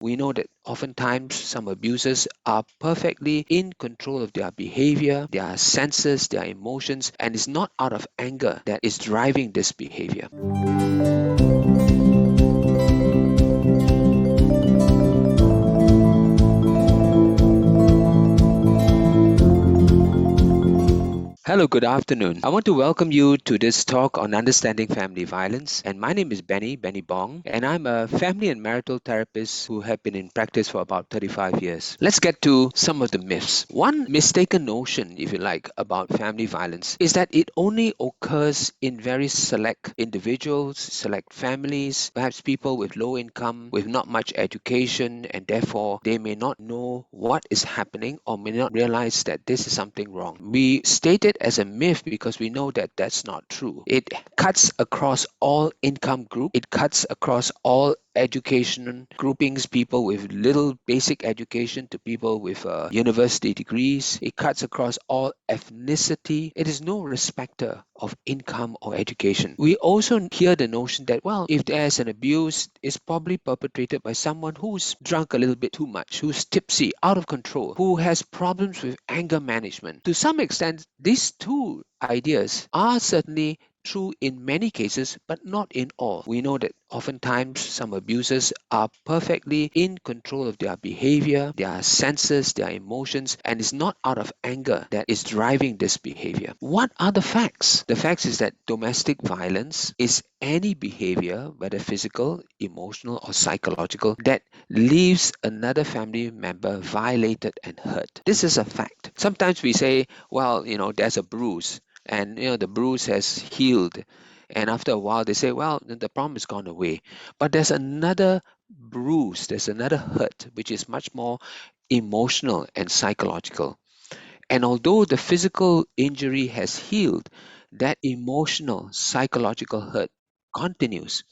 We know that oftentimes some abusers are perfectly in control of their behavior, their senses, their emotions, and it's not out of anger that is driving this behavior. Hello, good afternoon. I want to welcome you to this talk on understanding family violence. And my name is Benny Bong, and I'm a family and marital therapist who have been in practice for about 35 years. Let's get to some of the myths. One mistaken notion, if you like, about family violence is that it only occurs in very select individuals, select families, perhaps people with low income, with not much education, and therefore they may not know what is happening or may not realize that this is something wrong. We state it as a myth because we know that that's not true. It cuts across all income group. It cuts across all education groupings, people with little basic education to people with university degrees. It cuts across all ethnicity. It is no respecter of income or education. We also hear the notion that, well, if there's an abuse, it's probably perpetrated by someone who's drunk a little bit too much, who's tipsy, out of control, who has problems with anger management. To some extent, these two ideas are certainly true in many cases, but not in all. We know that oftentimes some abusers are perfectly in control of their behavior, their senses, their emotions, and it's not out of anger that is driving this behavior. What are the facts? The facts is that domestic violence is any behavior, whether physical, emotional, or psychological, that leaves another family member violated and hurt. This is a fact. Sometimes we say, well, there's a bruise, and the bruise has healed, and after a while they say, well, the problem has gone away, but there's another bruise, there's another hurt which is much more emotional and psychological. And although the physical injury has healed, that emotional psychological hurt continues.